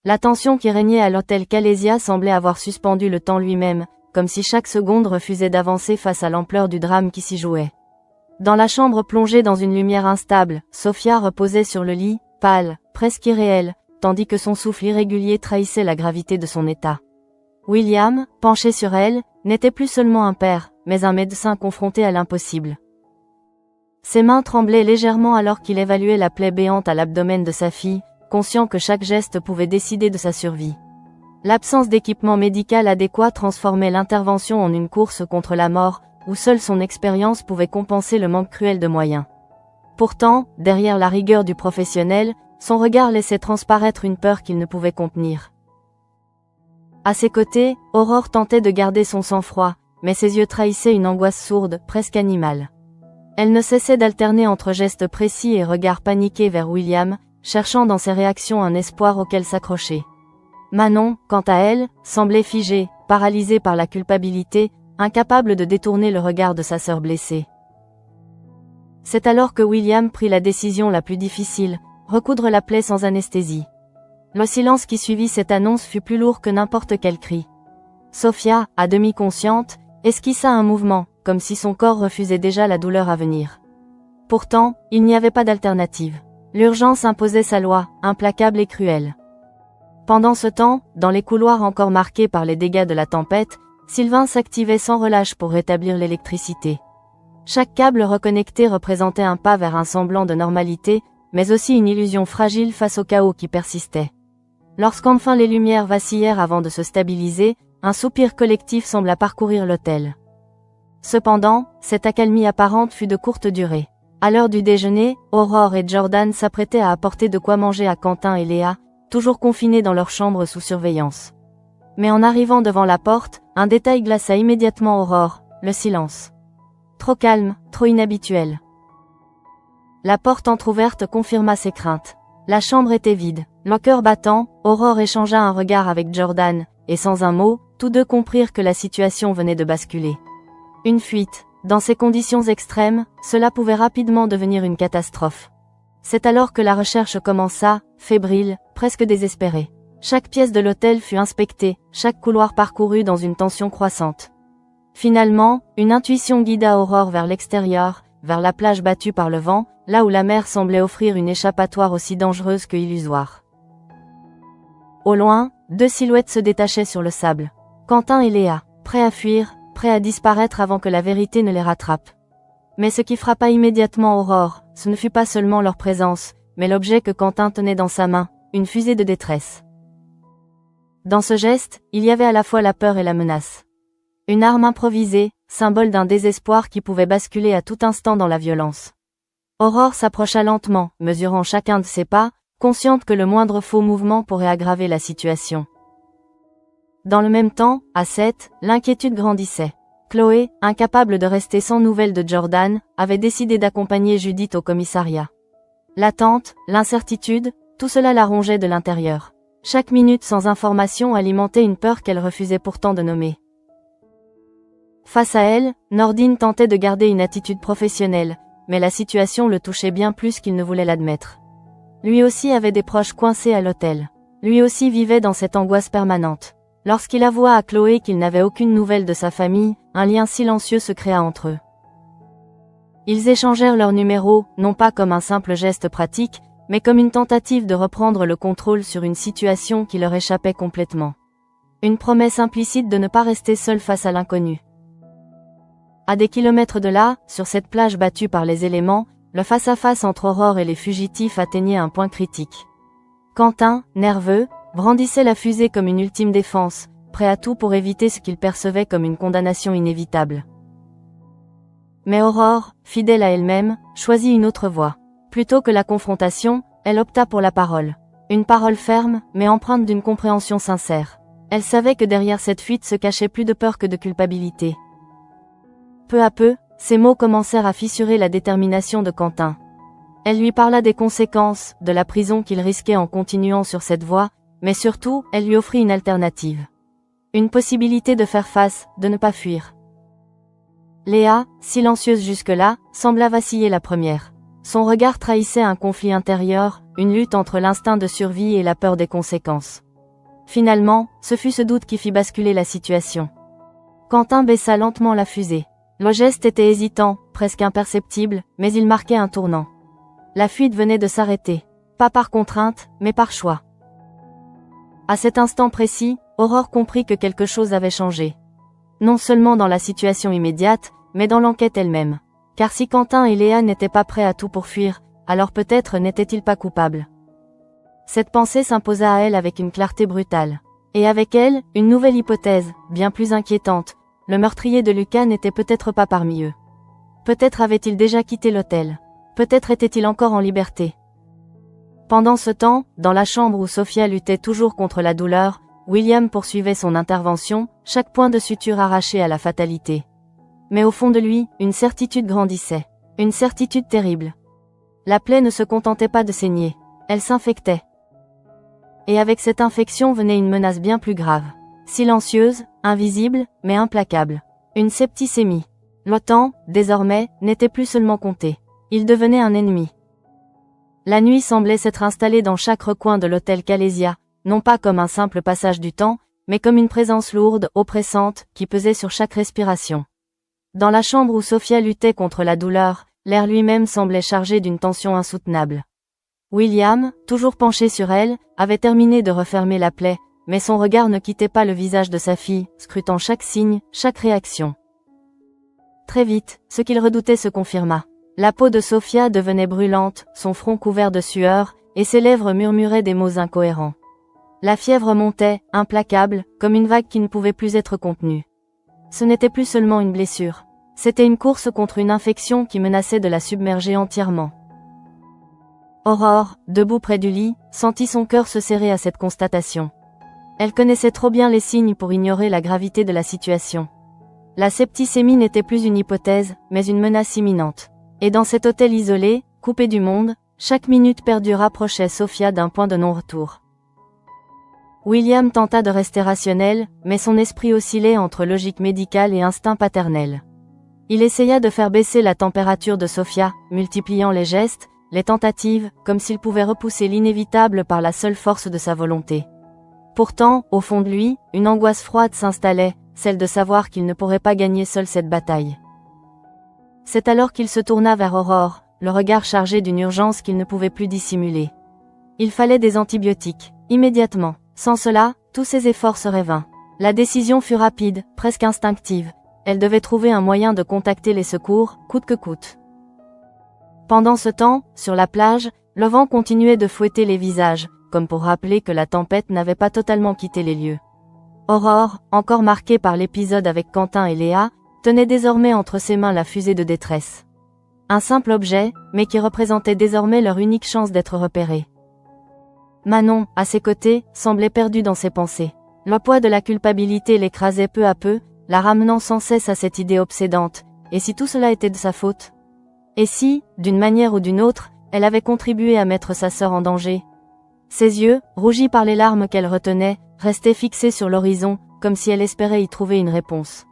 La tension qui régnait à l'hôtel Calesia semblait avoir suspendu le temps lui-même, comme si chaque seconde refusait d'avancer face à l'ampleur du drame qui s'y jouait. Dans la chambre plongée dans une lumière instable, Sophia reposait sur le lit, pâle, presque irréelle, tandis que son souffle irrégulier trahissait la gravité de son état. William, penché sur elle, n'était plus seulement un père, mais un médecin confronté à l'impossible. Ses mains tremblaient légèrement alors qu'il évaluait la plaie béante à l'abdomen de sa fille, conscient que chaque geste pouvait décider de sa survie. L'absence d'équipement médical adéquat transformait l'intervention en une course contre la mort, où seule son expérience pouvait compenser le manque cruel de moyens. Pourtant, derrière la rigueur du professionnel, son regard laissait transparaître une peur qu'il ne pouvait contenir. À ses côtés, Aurore tentait de garder son sang-froid, mais ses yeux trahissaient une angoisse sourde, presque animale. Elle ne cessait d'alterner entre gestes précis et regards paniqués vers William, cherchant dans ses réactions un espoir auquel s'accrocher. Manon, quant à elle, semblait figée, paralysée par la culpabilité, incapable de détourner le regard de sa sœur blessée. C'est alors que William prit la décision la plus difficile, recoudre la plaie sans anesthésie. Le silence qui suivit cette annonce fut plus lourd que n'importe quel cri. Sophia, à demi consciente, esquissa un mouvement, comme si son corps refusait déjà la douleur à venir. Pourtant, il n'y avait pas d'alternative. L'urgence imposait sa loi, implacable et cruelle. Pendant ce temps, dans les couloirs encore marqués par les dégâts de la tempête, Sylvain s'activait sans relâche pour rétablir l'électricité. Chaque câble reconnecté représentait un pas vers un semblant de normalité, mais aussi une illusion fragile face au chaos qui persistait. Lorsqu'enfin les lumières vacillèrent avant de se stabiliser, un soupir collectif sembla parcourir l'hôtel. Cependant, cette accalmie apparente fut de courte durée. À l'heure du déjeuner, Aurore et Jordan s'apprêtaient à apporter de quoi manger à Quentin et Léa, toujours confinés dans leur chambre sous surveillance. Mais en arrivant devant la porte, un détail glaça immédiatement Aurore, le silence. Trop calme, trop inhabituel. La porte entr'ouverte confirma ses craintes. La chambre était vide. Le cœur battant, Aurore échangea un regard avec Jordan, et sans un mot, tous deux comprirent que la situation venait de basculer. Une fuite. Dans ces conditions extrêmes, cela pouvait rapidement devenir une catastrophe. C'est alors que la recherche commença, fébrile, presque désespérée. Chaque pièce de l'hôtel fut inspectée, chaque couloir parcouru dans une tension croissante. Finalement, une intuition guida Aurore vers l'extérieur, vers la plage battue par le vent, là où la mer semblait offrir une échappatoire aussi dangereuse que illusoire. Au loin, deux silhouettes se détachaient sur le sable. Quentin et Léa, prêts à fuir, prêts à disparaître avant que la vérité ne les rattrape. Mais ce qui frappa immédiatement Aurore, ce ne fut pas seulement leur présence, mais l'objet que Quentin tenait dans sa main, une fusée de détresse. Dans ce geste, il y avait à la fois la peur et la menace. Une arme improvisée, symbole d'un désespoir qui pouvait basculer à tout instant dans la violence. Aurore s'approcha lentement, mesurant chacun de ses pas, consciente que le moindre faux mouvement pourrait aggraver la situation. Dans le même temps, à 7, l'inquiétude grandissait. Chloé, incapable de rester sans nouvelles de Jordan, avait décidé d'accompagner Judith au commissariat. L'attente, l'incertitude, tout cela la rongeait de l'intérieur. Chaque minute sans information alimentait une peur qu'elle refusait pourtant de nommer. Face à elle, Nordine tentait de garder une attitude professionnelle, mais la situation le touchait bien plus qu'il ne voulait l'admettre. Lui aussi avait des proches coincés à l'hôtel. Lui aussi vivait dans cette angoisse permanente. Lorsqu'il avoua à Chloé qu'il n'avait aucune nouvelle de sa famille, un lien silencieux se créa entre eux. Ils échangèrent leurs numéros, non pas comme un simple geste pratique, mais comme une tentative de reprendre le contrôle sur une situation qui leur échappait complètement. Une promesse implicite de ne pas rester seul face à l'inconnu. À des kilomètres de là, sur cette plage battue par les éléments, le face-à-face entre Aurore et les fugitifs atteignait un point critique. Quentin, nerveux, brandissait la fusée comme une ultime défense, prêt à tout pour éviter ce qu'il percevait comme une condamnation inévitable. Mais Aurore, fidèle à elle-même, choisit une autre voie. Plutôt que la confrontation, elle opta pour la parole. Une parole ferme, mais empreinte d'une compréhension sincère. Elle savait que derrière cette fuite se cachait plus de peur que de culpabilité. Peu à peu, ces mots commencèrent à fissurer la détermination de Quentin. Elle lui parla des conséquences, de la prison qu'il risquait en continuant sur cette voie, mais surtout, elle lui offrit une alternative. Une possibilité de faire face, de ne pas fuir. Léa, silencieuse jusque-là, sembla vaciller la première. Son regard trahissait un conflit intérieur, une lutte entre l'instinct de survie et la peur des conséquences. Finalement, ce fut ce doute qui fit basculer la situation. Quentin baissa lentement la fusée. Le geste était hésitant, presque imperceptible, mais il marquait un tournant. La fuite venait de s'arrêter. Pas par contrainte, mais par choix. À cet instant précis, Aurore comprit que quelque chose avait changé. Non seulement dans la situation immédiate, mais dans l'enquête elle-même. Car si Quentin et Léa n'étaient pas prêts à tout pour fuir, alors peut-être n'étaient-ils pas coupables. Cette pensée s'imposa à elle avec une clarté brutale. Et avec elle, une nouvelle hypothèse, bien plus inquiétante. Le meurtrier de Lucas n'était peut-être pas parmi eux. Peut-être avait-il déjà quitté l'hôtel. Peut-être était-il encore en liberté. Pendant ce temps, dans la chambre où Sophia luttait toujours contre la douleur, William poursuivait son intervention, chaque point de suture arraché à la fatalité. Mais au fond de lui, une certitude grandissait. Une certitude terrible. La plaie ne se contentait pas de saigner. Elle s'infectait. Et avec cette infection venait une menace bien plus grave. Silencieuse, invisible, mais implacable. Une septicémie. Le temps, désormais, n'était plus seulement compté. Il devenait un ennemi. La nuit semblait s'être installée dans chaque recoin de l'hôtel Calésia, non pas comme un simple passage du temps, mais comme une présence lourde, oppressante, qui pesait sur chaque respiration. Dans la chambre où Sophia luttait contre la douleur, l'air lui-même semblait chargé d'une tension insoutenable. William, toujours penché sur elle, avait terminé de refermer la plaie, mais son regard ne quittait pas le visage de sa fille, scrutant chaque signe, chaque réaction. Très vite, ce qu'il redoutait se confirma. La peau de Sophia devenait brûlante, son front couvert de sueur, et ses lèvres murmuraient des mots incohérents. La fièvre montait, implacable, comme une vague qui ne pouvait plus être contenue. Ce n'était plus seulement une blessure. C'était une course contre une infection qui menaçait de la submerger entièrement. Aurore, debout près du lit, sentit son cœur se serrer à cette constatation. Elle connaissait trop bien les signes pour ignorer la gravité de la situation. La septicémie n'était plus une hypothèse, mais une menace imminente. Et dans cet hôtel isolé, coupé du monde, chaque minute perdue rapprochait Sophia d'un point de non-retour. William tenta de rester rationnel, mais son esprit oscillait entre logique médicale et instinct paternel. Il essaya de faire baisser la température de Sophia, multipliant les gestes, les tentatives, comme s'il pouvait repousser l'inévitable par la seule force de sa volonté. Pourtant, au fond de lui, une angoisse froide s'installait, celle de savoir qu'il ne pourrait pas gagner seul cette bataille. C'est alors qu'il se tourna vers Aurore, le regard chargé d'une urgence qu'il ne pouvait plus dissimuler. Il fallait des antibiotiques, immédiatement. Sans cela, tous ses efforts seraient vains. La décision fut rapide, presque instinctive. Elle devait trouver un moyen de contacter les secours, coûte que coûte. Pendant ce temps, sur la plage, le vent continuait de fouetter les visages, comme pour rappeler que la tempête n'avait pas totalement quitté les lieux. Aurore, encore marquée par l'épisode avec Quentin et Léa, tenait désormais entre ses mains la fusée de détresse. Un simple objet, mais qui représentait désormais leur unique chance d'être repérés. Manon, à ses côtés, semblait perdue dans ses pensées. Le poids de la culpabilité l'écrasait peu à peu, la ramenant sans cesse à cette idée obsédante. Et si tout cela était de sa faute? Et si, d'une manière ou d'une autre, elle avait contribué à mettre sa sœur en danger? Ses yeux, rougis par les larmes qu'elle retenait, restaient fixés sur l'horizon, comme si elle espérait y trouver une réponse.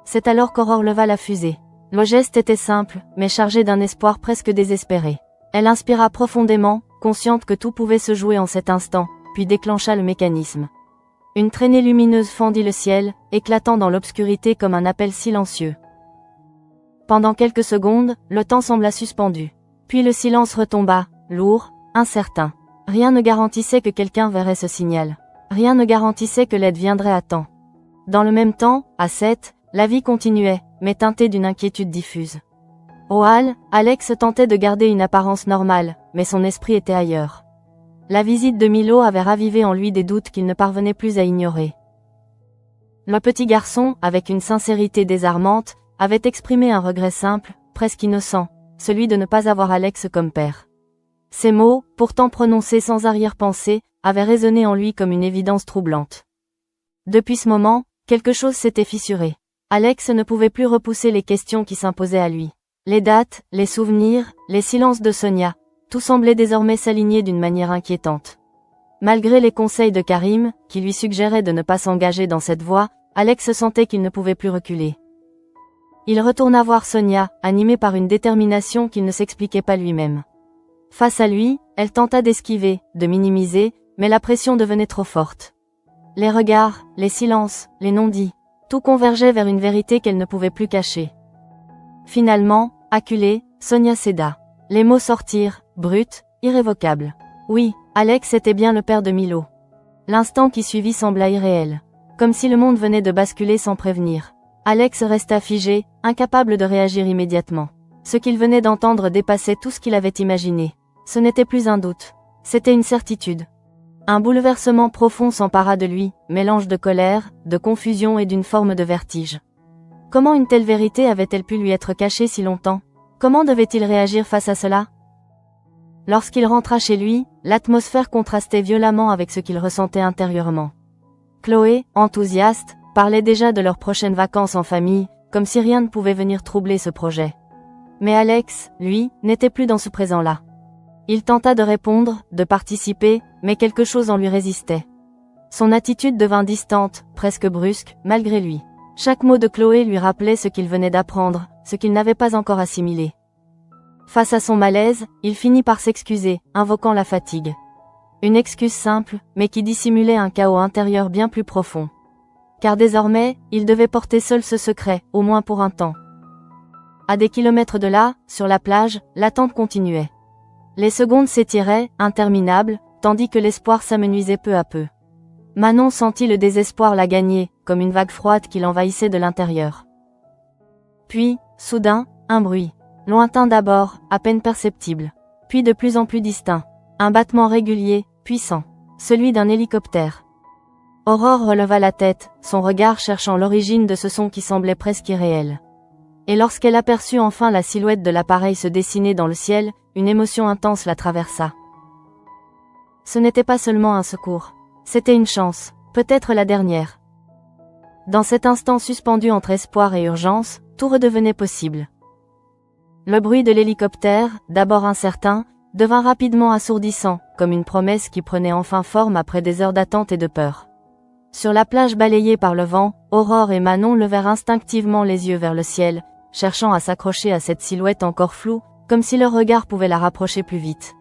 C'est alors qu'Aurore leva la fusée. Le geste était simple, mais chargé d'un espoir presque désespéré. Elle inspira profondément, consciente que tout pouvait se jouer en cet instant, puis déclencha le mécanisme. Une traînée lumineuse fendit le ciel, éclatant dans l'obscurité comme un appel silencieux. Pendant quelques secondes, le temps sembla suspendu. Puis le silence retomba, lourd, incertain. Rien ne garantissait que quelqu'un verrait ce signal. Rien ne garantissait que l'aide viendrait à temps. Dans le même temps, à 7, la vie continuait, mais teintée d'une inquiétude diffuse. Au hall, Alex tentait de garder une apparence normale, mais son esprit était ailleurs. La visite de Milo avait ravivé en lui des doutes qu'il ne parvenait plus à ignorer. Le petit garçon, avec une sincérité désarmante, avait exprimé un regret simple, presque innocent, celui de ne pas avoir Alex comme père. Ces mots, pourtant prononcés sans arrière-pensée, avaient résonné en lui comme une évidence troublante. Depuis ce moment, quelque chose s'était fissuré. Alex ne pouvait plus repousser les questions qui s'imposaient à lui. Les dates, les souvenirs, les silences de Sonia, tout semblait désormais s'aligner d'une manière inquiétante. Malgré les conseils de Karim, qui lui suggéraient de ne pas s'engager dans cette voie, Alex sentait qu'il ne pouvait plus reculer. Il retourna voir Sonia, animé par une détermination qu'il ne s'expliquait pas lui-même. Face à lui, elle tenta d'esquiver, de minimiser, mais la pression devenait trop forte. Les regards, les silences, les non-dits, tout convergeait vers une vérité qu'elle ne pouvait plus cacher. Finalement, acculée, Sonia céda. Les mots sortirent, bruts, irrévocables. Oui, Alex était bien le père de Milo. L'instant qui suivit sembla irréel. Comme si le monde venait de basculer sans prévenir. Alex resta figé, incapable de réagir immédiatement. Ce qu'il venait d'entendre dépassait tout ce qu'il avait imaginé. Ce n'était plus un doute. C'était une certitude. Un bouleversement profond s'empara de lui, mélange de colère, de confusion et d'une forme de vertige. Comment une telle vérité avait-elle pu lui être cachée si longtemps? Comment devait-il réagir face à cela? Lorsqu'il rentra chez lui, l'atmosphère contrastait violemment avec ce qu'il ressentait intérieurement. Chloé, enthousiaste, parlait déjà de leurs prochaines vacances en famille, comme si rien ne pouvait venir troubler ce projet. Mais Alex, lui, n'était plus dans ce présent-là. Il tenta de répondre, de participer, mais quelque chose en lui résistait. Son attitude devint distante, presque brusque, malgré lui. Chaque mot de Chloé lui rappelait ce qu'il venait d'apprendre, ce qu'il n'avait pas encore assimilé. Face à son malaise, il finit par s'excuser, invoquant la fatigue. Une excuse simple, mais qui dissimulait un chaos intérieur bien plus profond. Car désormais, il devait porter seul ce secret, au moins pour un temps. À des kilomètres de là, sur la plage, l'attente continuait. Les secondes s'étiraient, interminables, tandis que l'espoir s'amenuisait peu à peu. Manon sentit le désespoir la gagner, comme une vague froide qui l'envahissait de l'intérieur. Puis, soudain, un bruit. Lointain d'abord, à peine perceptible. Puis de plus en plus distinct. Un battement régulier, puissant. Celui d'un hélicoptère. Aurore releva la tête, son regard cherchant l'origine de ce son qui semblait presque irréel. Et lorsqu'elle aperçut enfin la silhouette de l'appareil se dessiner dans le ciel, une émotion intense la traversa. Ce n'était pas seulement un secours. C'était une chance, peut-être la dernière. Dans cet instant suspendu entre espoir et urgence, tout redevenait possible. Le bruit de l'hélicoptère, d'abord incertain, devint rapidement assourdissant, comme une promesse qui prenait enfin forme après des heures d'attente et de peur. Sur la plage balayée par le vent, Aurore et Manon levèrent instinctivement les yeux vers le ciel, cherchant à s'accrocher à cette silhouette encore floue, comme si leur regard pouvait la rapprocher plus vite.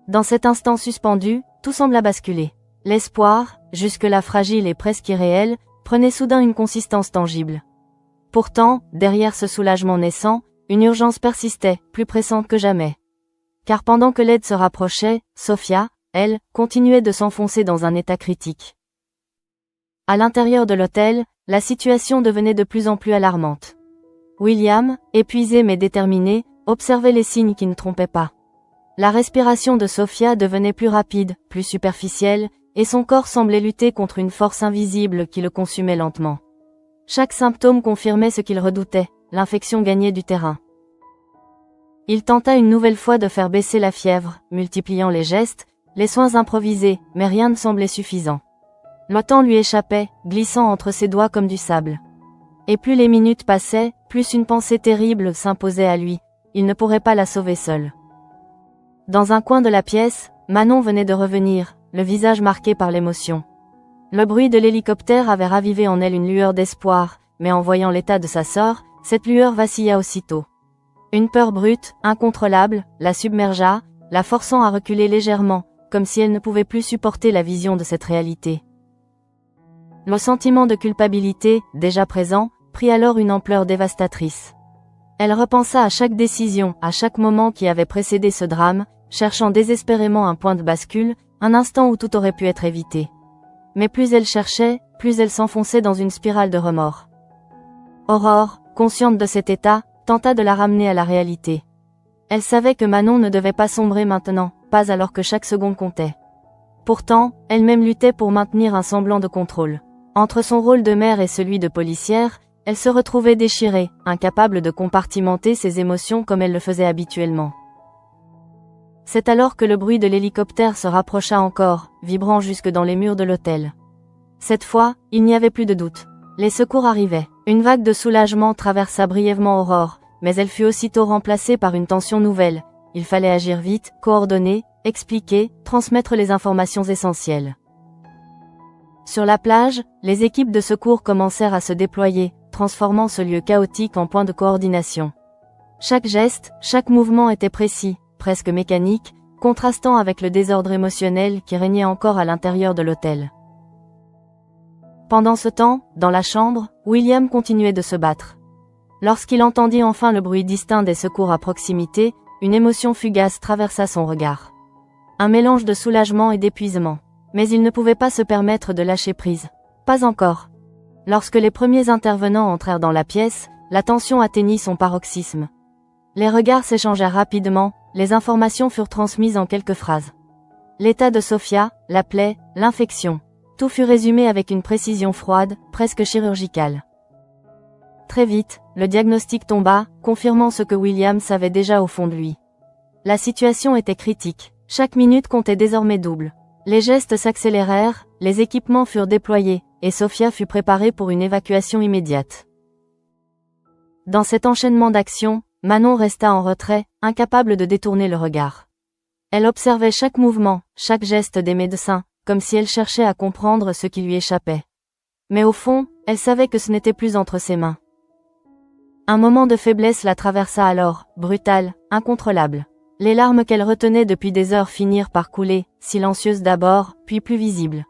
Dans cet instant suspendu, tout sembla basculer. L'espoir, jusque-là fragile et presque irréel, prenait soudain une consistance tangible. Pourtant, derrière ce soulagement naissant, une urgence persistait, plus pressante que jamais. Car pendant que l'aide se rapprochait, Sofia, elle, continuait de s'enfoncer dans un état critique. À l'intérieur de l'hôtel, la situation devenait de plus en plus alarmante. William, épuisé mais déterminé, observait les signes qui ne trompaient pas. La respiration de Sofia devenait plus rapide, plus superficielle, et son corps semblait lutter contre une force invisible qui le consumait lentement. Chaque symptôme confirmait ce qu'il redoutait, l'infection gagnait du terrain. Il tenta une nouvelle fois de faire baisser la fièvre, multipliant les gestes, les soins improvisés, mais rien ne semblait suffisant. Le temps lui échappait, glissant entre ses doigts comme du sable. Et plus les minutes passaient, plus une pensée terrible s'imposait à lui, il ne pourrait pas la sauver seul. Dans un coin de la pièce, Manon venait de revenir, le visage marqué par l'émotion. Le bruit de l'hélicoptère avait ravivé en elle une lueur d'espoir, mais en voyant l'état de sa sœur, cette lueur vacilla aussitôt. Une peur brute, incontrôlable, la submergea, la forçant à reculer légèrement, comme si elle ne pouvait plus supporter la vision de cette réalité. Le sentiment de culpabilité, déjà présent, prit alors une ampleur dévastatrice. Elle repensa à chaque décision, à chaque moment qui avait précédé ce drame, cherchant désespérément un point de bascule, un instant où tout aurait pu être évité. Mais plus elle cherchait, plus elle s'enfonçait dans une spirale de remords. Aurore, consciente de cet état, tenta de la ramener à la réalité. Elle savait que Manon ne devait pas sombrer maintenant, pas alors que chaque seconde comptait. Pourtant, elle-même luttait pour maintenir un semblant de contrôle. Entre son rôle de mère et celui de policière, elle se retrouvait déchirée, incapable de compartimenter ses émotions comme elle le faisait habituellement. C'est alors que le bruit de l'hélicoptère se rapprocha encore, vibrant jusque dans les murs de l'hôtel. Cette fois, il n'y avait plus de doute. Les secours arrivaient. Une vague de soulagement traversa brièvement Aurore, mais elle fut aussitôt remplacée par une tension nouvelle. Il fallait agir vite, coordonner, expliquer, transmettre les informations essentielles. Sur la plage, les équipes de secours commencèrent à se déployer, transformant ce lieu chaotique en point de coordination. Chaque geste, chaque mouvement était précis, presque mécanique, contrastant avec le désordre émotionnel qui régnait encore à l'intérieur de l'hôtel. Pendant ce temps, dans la chambre, William continuait de se battre. Lorsqu'il entendit enfin le bruit distinct des secours à proximité, une émotion fugace traversa son regard. Un mélange de soulagement et d'épuisement. Mais il ne pouvait pas se permettre de lâcher prise. Pas encore. Lorsque les premiers intervenants entrèrent dans la pièce, la tension atteignit son paroxysme. Les regards s'échangèrent rapidement, les informations furent transmises en quelques phrases. L'état de Sophia, la plaie, l'infection. Tout fut résumé avec une précision froide, presque chirurgicale. Très vite, le diagnostic tomba, confirmant ce que William savait déjà au fond de lui. La situation était critique. Chaque minute comptait désormais double. Les gestes s'accélérèrent, les équipements furent déployés, et Sophia fut préparée pour une évacuation immédiate. Dans cet enchaînement d'actions, Manon resta en retrait, incapable de détourner le regard. Elle observait chaque mouvement, chaque geste des médecins, comme si elle cherchait à comprendre ce qui lui échappait. Mais au fond, elle savait que ce n'était plus entre ses mains. Un moment de faiblesse la traversa alors, brutal, incontrôlable. Les larmes qu'elle retenait depuis des heures finirent par couler, silencieuses d'abord, puis plus visibles.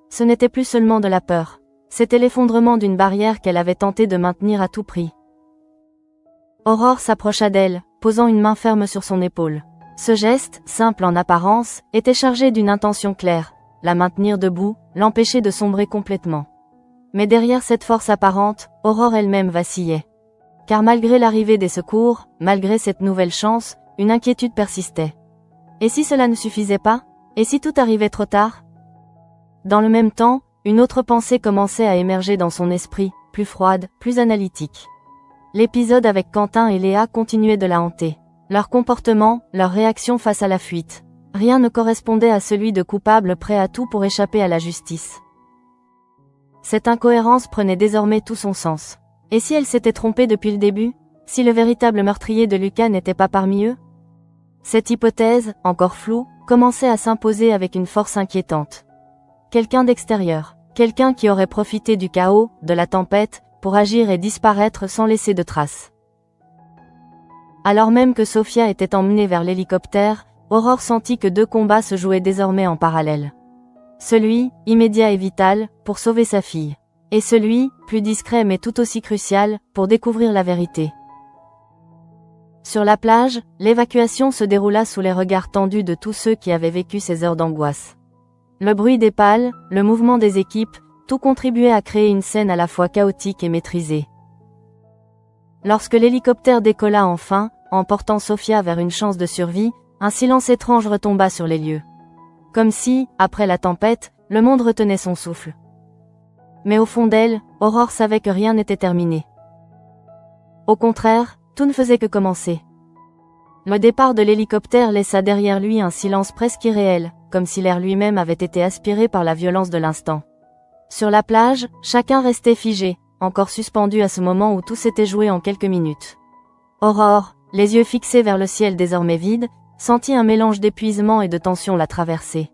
Ce n'était plus seulement de la peur. C'était l'effondrement d'une barrière qu'elle avait tenté de maintenir à tout prix. Aurore s'approcha d'elle, posant une main ferme sur son épaule. Ce geste, simple en apparence, était chargé d'une intention claire, la maintenir debout, l'empêcher de sombrer complètement. Mais derrière cette force apparente, Aurore elle-même vacillait. Car malgré l'arrivée des secours, malgré cette nouvelle chance, une inquiétude persistait. Et si cela ne suffisait pas? Et si tout arrivait trop tard? Dans le même temps, une autre pensée commençait à émerger dans son esprit, plus froide, plus analytique. L'épisode avec Quentin et Léa continuait de la hanter. Leur comportement, leur réaction face à la fuite. Rien ne correspondait à celui de coupable prêt à tout pour échapper à la justice. Cette incohérence prenait désormais tout son sens. Et si elle s'était trompée depuis le début? Si le véritable meurtrier de Lucas n'était pas parmi eux? Cette hypothèse, encore floue, commençait à s'imposer avec une force inquiétante. Quelqu'un d'extérieur, quelqu'un qui aurait profité du chaos, de la tempête, pour agir et disparaître sans laisser de traces. Alors même que Sophia était emmenée vers l'hélicoptère, Aurore sentit que deux combats se jouaient désormais en parallèle. Celui, immédiat et vital, pour sauver sa fille. Et celui, plus discret mais tout aussi crucial, pour découvrir la vérité. Sur la plage, l'évacuation se déroula sous les regards tendus de tous ceux qui avaient vécu ces heures d'angoisse. Le bruit des pales, le mouvement des équipes, tout contribuait à créer une scène à la fois chaotique et maîtrisée. Lorsque l'hélicoptère décolla enfin, emportant Sophia vers une chance de survie, un silence étrange retomba sur les lieux. Comme si, après la tempête, le monde retenait son souffle. Mais au fond d'elle, Aurore savait que rien n'était terminé. Au contraire, tout ne faisait que commencer. Le départ de l'hélicoptère laissa derrière lui un silence presque irréel, comme si l'air lui-même avait été aspiré par la violence de l'instant. Sur la plage, chacun restait figé, encore suspendu à ce moment où tout s'était joué en quelques minutes. Aurore, les yeux fixés vers le ciel désormais vide, sentit un mélange d'épuisement et de tension la traverser.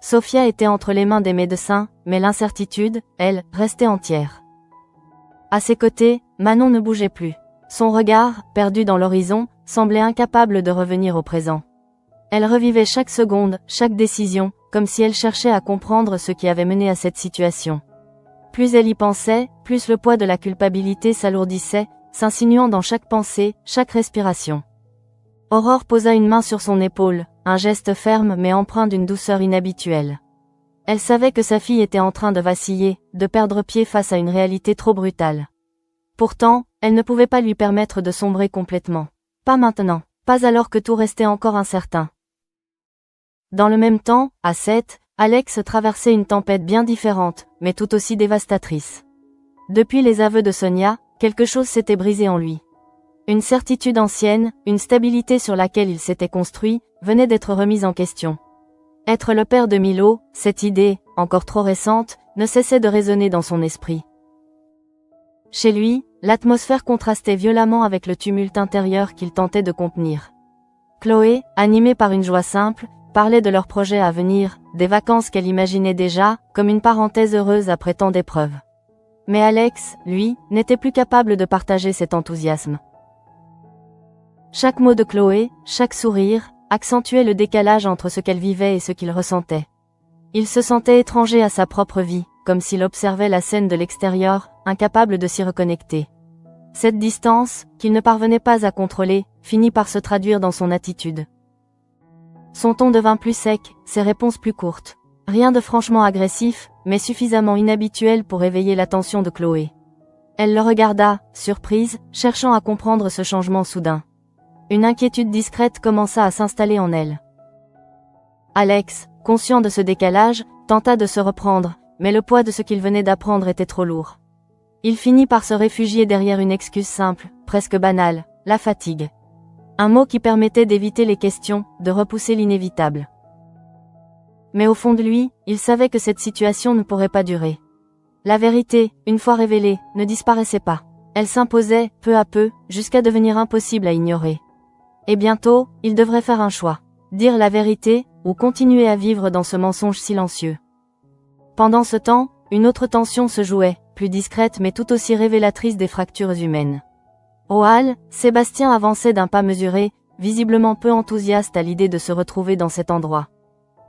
Sophia était entre les mains des médecins, mais l'incertitude, elle, restait entière. À ses côtés, Manon ne bougeait plus. Son regard, perdu dans l'horizon, semblait incapable de revenir au présent. Elle revivait chaque seconde, chaque décision, comme si elle cherchait à comprendre ce qui avait mené à cette situation. Plus elle y pensait, plus le poids de la culpabilité s'alourdissait, s'insinuant dans chaque pensée, chaque respiration. Aurore posa une main sur son épaule, un geste ferme mais empreint d'une douceur inhabituelle. Elle savait que sa fille était en train de vaciller, de perdre pied face à une réalité trop brutale. Pourtant, elle ne pouvait pas lui permettre de sombrer complètement. Pas maintenant, pas alors que tout restait encore incertain. Dans le même temps, à Sète, Alex traversait une tempête bien différente, mais tout aussi dévastatrice. Depuis les aveux de Sonia, quelque chose s'était brisé en lui. Une certitude ancienne, une stabilité sur laquelle il s'était construit, venait d'être remise en question. Être le père de Milo, cette idée, encore trop récente, ne cessait de résonner dans son esprit. Chez lui, l'atmosphère contrastait violemment avec le tumulte intérieur qu'il tentait de contenir. Chloé, animée par une joie simple, parlait de leurs projets à venir, des vacances qu'elle imaginait déjà, comme une parenthèse heureuse après tant d'épreuves. Mais Alex, lui, n'était plus capable de partager cet enthousiasme. Chaque mot de Chloé, chaque sourire, accentuait le décalage entre ce qu'elle vivait et ce qu'il ressentait. Il se sentait étranger à sa propre vie, comme s'il observait la scène de l'extérieur, incapable de s'y reconnecter. Cette distance, qu'il ne parvenait pas à contrôler, finit par se traduire dans son attitude. Son ton devint plus sec, ses réponses plus courtes. Rien de franchement agressif, mais suffisamment inhabituel pour éveiller l'attention de Chloé. Elle le regarda, surprise, cherchant à comprendre ce changement soudain. Une inquiétude discrète commença à s'installer en elle. Alex, conscient de ce décalage, tenta de se reprendre, mais le poids de ce qu'il venait d'apprendre était trop lourd. Il finit par se réfugier derrière une excuse simple, presque banale, la fatigue. Un mot qui permettait d'éviter les questions, de repousser l'inévitable. Mais au fond de lui, il savait que cette situation ne pourrait pas durer. La vérité, une fois révélée, ne disparaissait pas. Elle s'imposait, peu à peu, jusqu'à devenir impossible à ignorer. Et bientôt, il devrait faire un choix. Dire la vérité, ou continuer à vivre dans ce mensonge silencieux. Pendant ce temps, une autre tension se jouait, plus discrète mais tout aussi révélatrice des fractures humaines. Au hall, Sébastien avançait d'un pas mesuré, visiblement peu enthousiaste à l'idée de se retrouver dans cet endroit.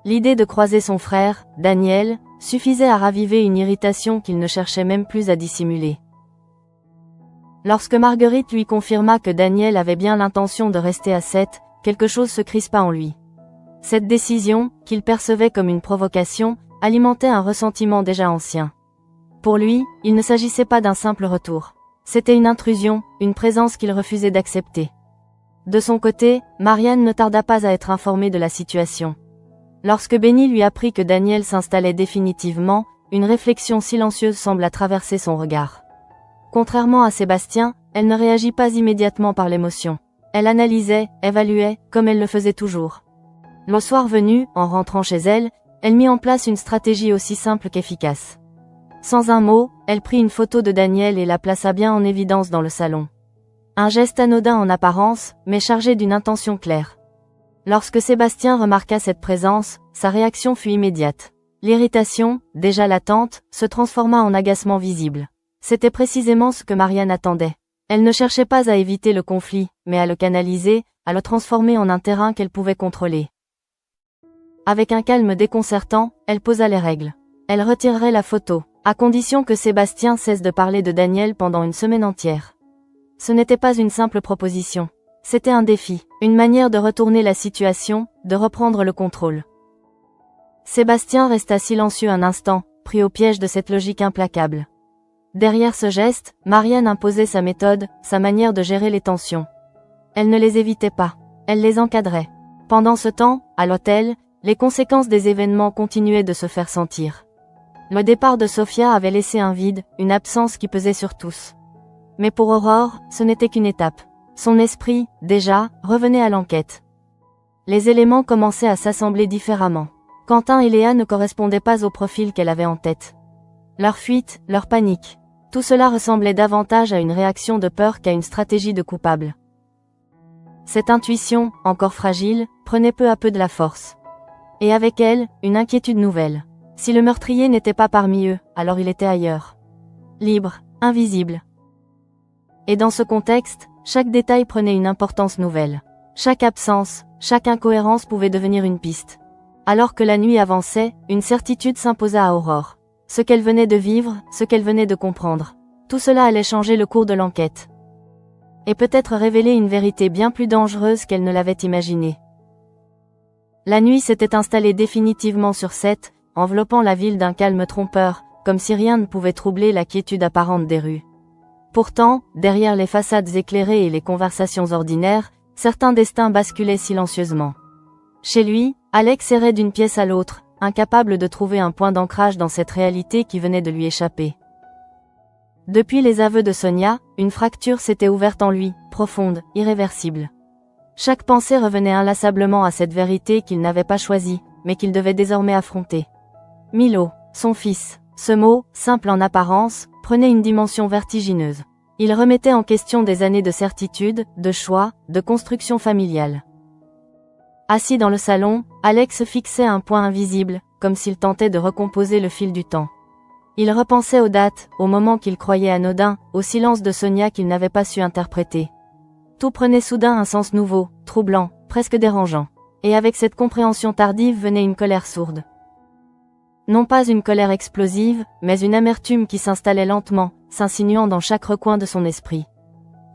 L'idée de croiser son frère, Daniel, suffisait à raviver une irritation qu'il ne cherchait même plus à dissimuler. Lorsque Marguerite lui confirma que Daniel avait bien l'intention de rester à 7, quelque chose se crispa en lui. Cette décision, qu'il percevait comme une provocation, alimentait un ressentiment déjà ancien. Pour lui, il ne s'agissait pas d'un simple retour. C'était une intrusion, une présence qu'il refusait d'accepter. De son côté, Marianne ne tarda pas à être informée de la situation. Lorsque Benny lui apprit que Daniel s'installait définitivement, une réflexion silencieuse sembla traverser son regard. Contrairement à Sébastien, elle ne réagit pas immédiatement par l'émotion. Elle analysait, évaluait, comme elle le faisait toujours. Le soir venu, en rentrant chez elle, elle mit en place une stratégie aussi simple qu'efficace. Sans un mot, elle prit une photo de Daniel et la plaça bien en évidence dans le salon. Un geste anodin en apparence, mais chargé d'une intention claire. Lorsque Sébastien remarqua cette présence, sa réaction fut immédiate. L'irritation, déjà latente, se transforma en agacement visible. C'était précisément ce que Marianne attendait. Elle ne cherchait pas à éviter le conflit, mais à le canaliser, à le transformer en un terrain qu'elle pouvait contrôler. Avec un calme déconcertant, elle posa les règles. Elle retirerait la photo, à condition que Sébastien cesse de parler de Daniel pendant une semaine entière. Ce n'était pas une simple proposition. C'était un défi, une manière de retourner la situation, de reprendre le contrôle. Sébastien resta silencieux un instant, pris au piège de cette logique implacable. Derrière ce geste, Marianne imposait sa méthode, sa manière de gérer les tensions. Elle ne les évitait pas, elle les encadrait. Pendant ce temps, à l'hôtel, les conséquences des événements continuaient de se faire sentir. Le départ de Sophia avait laissé un vide, une absence qui pesait sur tous. Mais pour Aurore, ce n'était qu'une étape. Son esprit, déjà, revenait à l'enquête. Les éléments commençaient à s'assembler différemment. Quentin et Léa ne correspondaient pas au profil qu'elle avait en tête. Leur fuite, leur panique. Tout cela ressemblait davantage à une réaction de peur qu'à une stratégie de coupable. Cette intuition, encore fragile, prenait peu à peu de la force. Et avec elle, une inquiétude nouvelle. Si le meurtrier n'était pas parmi eux, alors il était ailleurs. Libre, invisible. Et dans ce contexte, chaque détail prenait une importance nouvelle. Chaque absence, chaque incohérence pouvait devenir une piste. Alors que la nuit avançait, une certitude s'imposa à Aurore. Ce qu'elle venait de vivre, ce qu'elle venait de comprendre. Tout cela allait changer le cours de l'enquête. Et peut-être révéler une vérité bien plus dangereuse qu'elle ne l'avait imaginée. La nuit s'était installée définitivement sur 7, enveloppant la ville d'un calme trompeur, comme si rien ne pouvait troubler la quiétude apparente des rues. Pourtant, derrière les façades éclairées et les conversations ordinaires, certains destins basculaient silencieusement. Chez lui, Alex errait d'une pièce à l'autre, incapable de trouver un point d'ancrage dans cette réalité qui venait de lui échapper. Depuis les aveux de Sonia, une fracture s'était ouverte en lui, profonde, irréversible. Chaque pensée revenait inlassablement à cette vérité qu'il n'avait pas choisie, mais qu'il devait désormais affronter. Milo, son fils. Ce mot, simple en apparence, prenait une dimension vertigineuse. Il remettait en question des années de certitude, de choix, de construction familiale. Assis dans le salon, Alex fixait un point invisible, comme s'il tentait de recomposer le fil du temps. Il repensait aux dates, aux moments qu'il croyait anodins, au silence de Sonia qu'il n'avait pas su interpréter. Tout prenait soudain un sens nouveau, troublant, presque dérangeant. Et avec cette compréhension tardive venait une colère sourde. Non pas une colère explosive, mais une amertume qui s'installait lentement, s'insinuant dans chaque recoin de son esprit.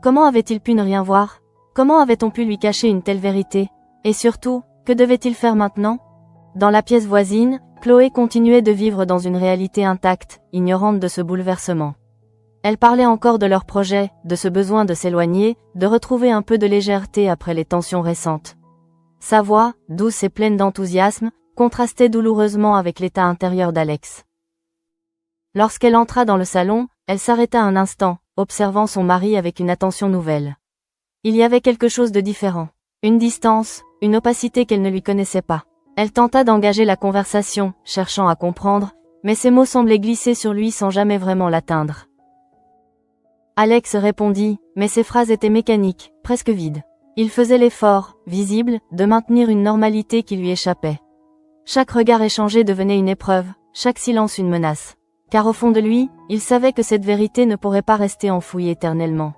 Comment avait-il pu ne rien voir? Comment avait-on pu lui cacher une telle vérité? Et surtout, que devait-il faire maintenant? Dans la pièce voisine, Chloé continuait de vivre dans une réalité intacte, ignorante de ce bouleversement. Elle parlait encore de leur projet, de ce besoin de s'éloigner, de retrouver un peu de légèreté après les tensions récentes. Sa voix, douce et pleine d'enthousiasme, contrastait douloureusement avec l'état intérieur d'Alex. Lorsqu'elle entra dans le salon, elle s'arrêta un instant, observant son mari avec une attention nouvelle. Il y avait quelque chose de différent. Une distance, une opacité qu'elle ne lui connaissait pas. Elle tenta d'engager la conversation, cherchant à comprendre, mais ses mots semblaient glisser sur lui sans jamais vraiment l'atteindre. Alex répondit, mais ses phrases étaient mécaniques, presque vides. Il faisait l'effort, visible, de maintenir une normalité qui lui échappait. Chaque regard échangé devenait une épreuve, chaque silence une menace. Car au fond de lui, il savait que cette vérité ne pourrait pas rester enfouie éternellement.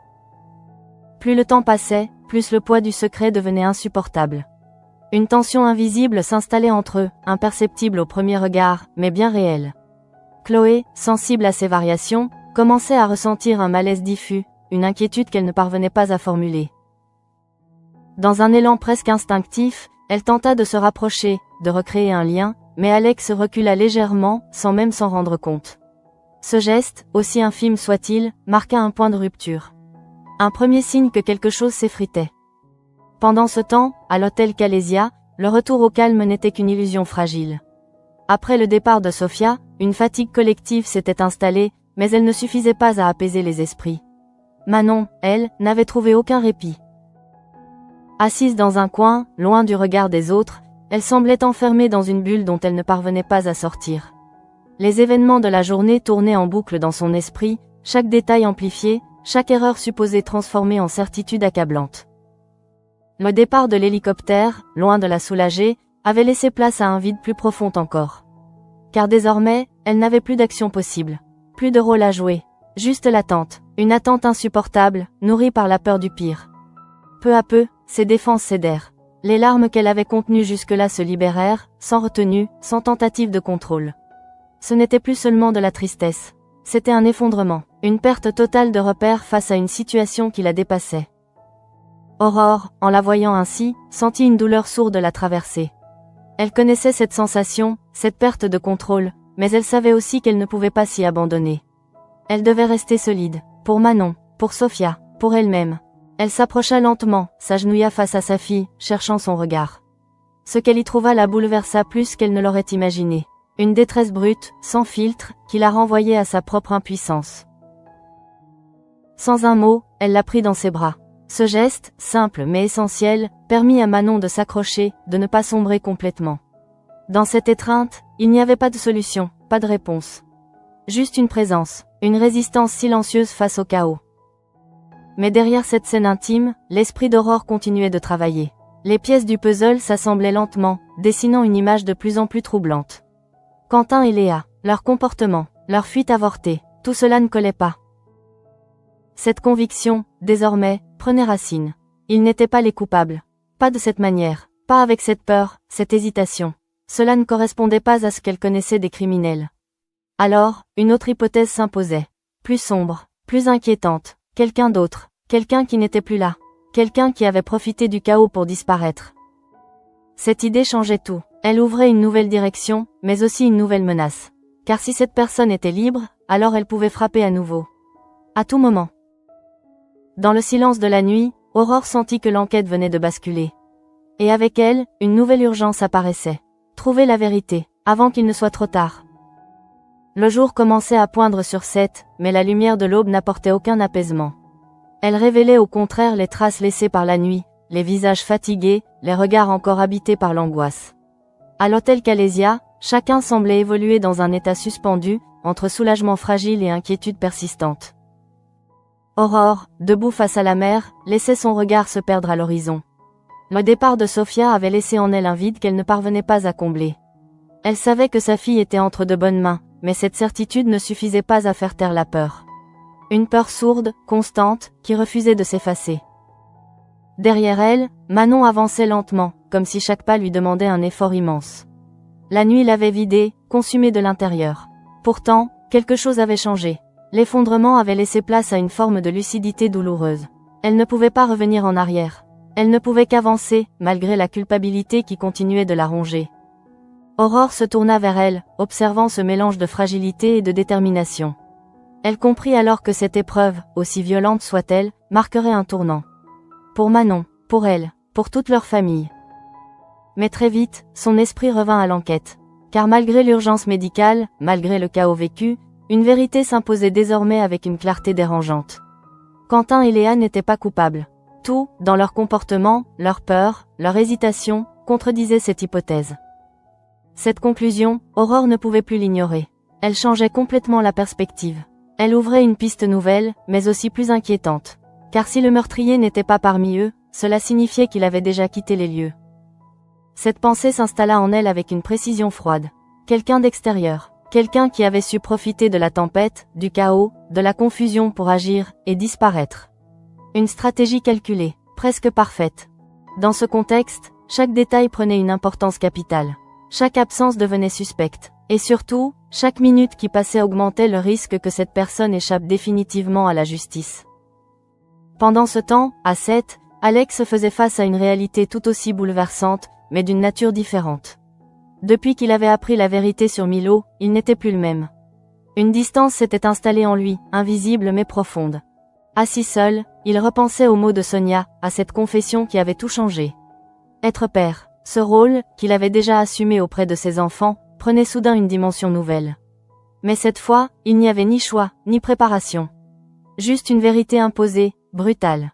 Plus le temps passait, plus le poids du secret devenait insupportable. Une tension invisible s'installait entre eux, imperceptible au premier regard, mais bien réelle. Chloé, sensible à ces variations, commençait à ressentir un malaise diffus, une inquiétude qu'elle ne parvenait pas à formuler. Dans un élan presque instinctif, elle tenta de se rapprocher, de recréer un lien, mais Alex recula légèrement, sans même s'en rendre compte. Ce geste, aussi infime soit-il, marqua un point de rupture. Un premier signe que quelque chose s'effritait. Pendant ce temps, à l'hôtel Calésia, le retour au calme n'était qu'une illusion fragile. Après le départ de Sofia, une fatigue collective s'était installée, mais elle ne suffisait pas à apaiser les esprits. Manon, elle, n'avait trouvé aucun répit. Assise dans un coin, loin du regard des autres, elle semblait enfermée dans une bulle dont elle ne parvenait pas à sortir. Les événements de la journée tournaient en boucle dans son esprit, chaque détail amplifié, chaque erreur supposée transformée en certitude accablante. Le départ de l'hélicoptère, loin de la soulager, avait laissé place à un vide plus profond encore. Car désormais, elle n'avait plus d'action possible. Plus de rôle à jouer. Juste l'attente. Une attente insupportable, nourrie par la peur du pire. Peu à peu, ses défenses cédèrent. Les larmes qu'elle avait contenues jusque-là se libérèrent, sans retenue, sans tentative de contrôle. Ce n'était plus seulement de la tristesse. C'était un effondrement, une perte totale de repères face à une situation qui la dépassait. Aurore, en la voyant ainsi, sentit une douleur sourde la traverser. Elle connaissait cette sensation, cette perte de contrôle, mais elle savait aussi qu'elle ne pouvait pas s'y abandonner. Elle devait rester solide, pour Manon, pour Sofia, pour elle-même. Elle s'approcha lentement, s'agenouilla face à sa fille, cherchant son regard. Ce qu'elle y trouva la bouleversa plus qu'elle ne l'aurait imaginé. Une détresse brute, sans filtre, qui la renvoyait à sa propre impuissance. Sans un mot, elle la prit dans ses bras. Ce geste, simple mais essentiel, permit à Manon de s'accrocher, de ne pas sombrer complètement. Dans cette étreinte, il n'y avait pas de solution, pas de réponse. Juste une présence, une résistance silencieuse face au chaos. Mais derrière cette scène intime, l'esprit d'Aurore continuait de travailler. Les pièces du puzzle s'assemblaient lentement, dessinant une image de plus en plus troublante. Quentin et Léa, leur comportement, leur fuite avortée, tout cela ne collait pas. Cette conviction, désormais, prenait racine. Ils n'étaient pas les coupables. Pas de cette manière, pas avec cette peur, cette hésitation. Cela ne correspondait pas à ce qu'elle connaissait des criminels. Alors, une autre hypothèse s'imposait. Plus sombre, plus inquiétante, quelqu'un d'autre, quelqu'un qui n'était plus là, quelqu'un qui avait profité du chaos pour disparaître. Cette idée changeait tout. Elle ouvrait une nouvelle direction, mais aussi une nouvelle menace. Car si cette personne était libre, alors elle pouvait frapper à nouveau. À tout moment. Dans le silence de la nuit, Aurore sentit que l'enquête venait de basculer. Et avec elle, une nouvelle urgence apparaissait. Trouver la vérité, avant qu'il ne soit trop tard. Le jour commençait à poindre sur Seth, mais la lumière de l'aube n'apportait aucun apaisement. Elle révélait au contraire les traces laissées par la nuit, les visages fatigués, les regards encore habités par l'angoisse. À l'hôtel Calésia, chacun semblait évoluer dans un état suspendu, entre soulagement fragile et inquiétude persistante. Aurore, debout face à la mer, laissait son regard se perdre à l'horizon. Le départ de Sofia avait laissé en elle un vide qu'elle ne parvenait pas à combler. Elle savait que sa fille était entre de bonnes mains, mais cette certitude ne suffisait pas à faire taire la peur. Une peur sourde, constante, qui refusait de s'effacer. Derrière elle, Manon avançait lentement, comme si chaque pas lui demandait un effort immense. La nuit l'avait vidée, consumée de l'intérieur. Pourtant, quelque chose avait changé. L'effondrement avait laissé place à une forme de lucidité douloureuse. Elle ne pouvait pas revenir en arrière. Elle ne pouvait qu'avancer, malgré la culpabilité qui continuait de la ronger. Aurore se tourna vers elle, observant ce mélange de fragilité et de détermination. Elle comprit alors que cette épreuve, aussi violente soit-elle, marquerait un tournant. Pour Manon, pour elle, pour toute leur famille. Mais très vite, son esprit revint à l'enquête. Car malgré l'urgence médicale, malgré le chaos vécu, une vérité s'imposait désormais avec une clarté dérangeante. Quentin et Léa n'étaient pas coupables. Tout, dans leur comportement, leur peur, leur hésitation, contredisait cette hypothèse. Cette conclusion, Aurore ne pouvait plus l'ignorer. Elle changeait complètement la perspective. Elle ouvrait une piste nouvelle, mais aussi plus inquiétante. Car si le meurtrier n'était pas parmi eux, cela signifiait qu'il avait déjà quitté les lieux. Cette pensée s'installa en elle avec une précision froide. Quelqu'un d'extérieur. Quelqu'un qui avait su profiter de la tempête, du chaos, de la confusion pour agir et disparaître. Une stratégie calculée, presque parfaite. Dans ce contexte, chaque détail prenait une importance capitale. Chaque absence devenait suspecte. Et surtout, chaque minute qui passait augmentait le risque que cette personne échappe définitivement à la justice. Pendant ce temps, à 7, Alex faisait face à une réalité tout aussi bouleversante, mais d'une nature différente. Depuis qu'il avait appris la vérité sur Milo, il n'était plus le même. Une distance s'était installée en lui, invisible mais profonde. Assis seul, il repensait aux mots de Sonia, à cette confession qui avait tout changé. Être père, ce rôle, qu'il avait déjà assumé auprès de ses enfants, prenait soudain une dimension nouvelle. Mais cette fois, il n'y avait ni choix, ni préparation. Juste une vérité imposée, brutale.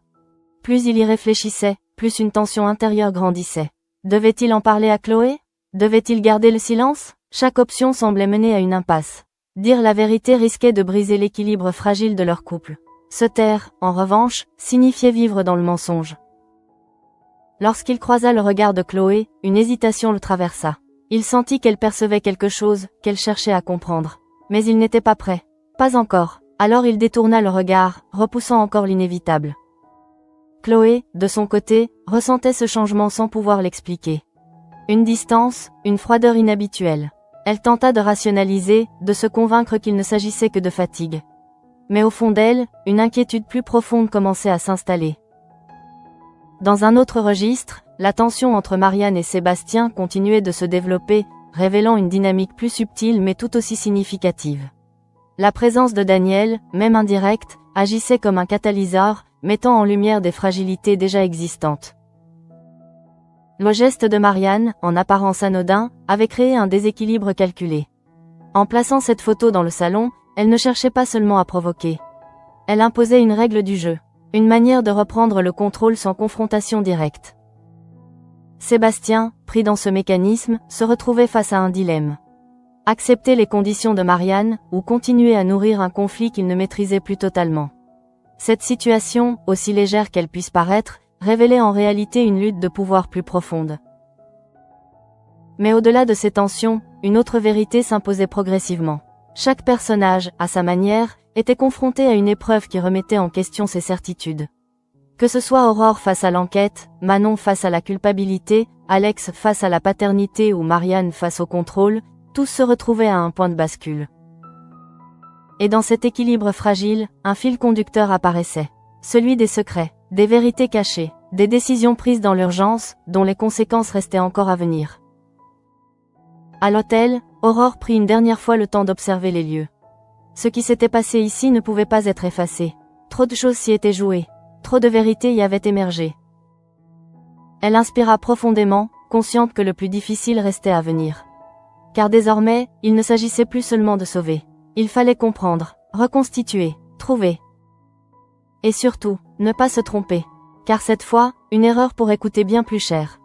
Plus il y réfléchissait, plus une tension intérieure grandissait. Devait-il en parler à Chloé ? Devait-il garder le silence ? Chaque option semblait mener à une impasse. Dire la vérité risquait de briser l'équilibre fragile de leur couple. Se taire, en revanche, signifiait vivre dans le mensonge. Lorsqu'il croisa le regard de Chloé, une hésitation le traversa. Il sentit qu'elle percevait quelque chose, qu'elle cherchait à comprendre. Mais il n'était pas prêt. Pas encore. Alors il détourna le regard, repoussant encore l'inévitable. Chloé, de son côté, ressentait ce changement sans pouvoir l'expliquer. Une distance, une froideur inhabituelle. Elle tenta de rationaliser, de se convaincre qu'il ne s'agissait que de fatigue. Mais au fond d'elle, une inquiétude plus profonde commençait à s'installer. Dans un autre registre, la tension entre Marianne et Sébastien continuait de se développer, révélant une dynamique plus subtile mais tout aussi significative. La présence de Daniel, même indirecte, agissait comme un catalyseur, mettant en lumière des fragilités déjà existantes. Le geste de Marianne, en apparence anodin, avait créé un déséquilibre calculé. En plaçant cette photo dans le salon, elle ne cherchait pas seulement à provoquer. Elle imposait une règle du jeu, une manière de reprendre le contrôle sans confrontation directe. Sébastien, pris dans ce mécanisme, se retrouvait face à un dilemme. Accepter les conditions de Marianne, ou continuer à nourrir un conflit qu'il ne maîtrisait plus totalement. Cette situation, aussi légère qu'elle puisse paraître, révélait en réalité une lutte de pouvoir plus profonde. Mais au-delà de ces tensions, une autre vérité s'imposait progressivement. Chaque personnage, à sa manière, était confronté à une épreuve qui remettait en question ses certitudes. Que ce soit Aurore face à l'enquête, Manon face à la culpabilité, Alex face à la paternité ou Marianne face au contrôle, tous se retrouvaient à un point de bascule. Et dans cet équilibre fragile, un fil conducteur apparaissait. Celui des secrets, des vérités cachées, des décisions prises dans l'urgence, dont les conséquences restaient encore à venir. À l'hôtel, Aurore prit une dernière fois le temps d'observer les lieux. Ce qui s'était passé ici ne pouvait pas être effacé. Trop de choses s'y étaient jouées. Trop de vérités y avaient émergé. Elle inspira profondément, consciente que le plus difficile restait à venir. Car désormais, il ne s'agissait plus seulement de sauver. Il fallait comprendre, reconstituer, trouver. Et surtout, ne pas se tromper. Car cette fois, une erreur pourrait coûter bien plus cher.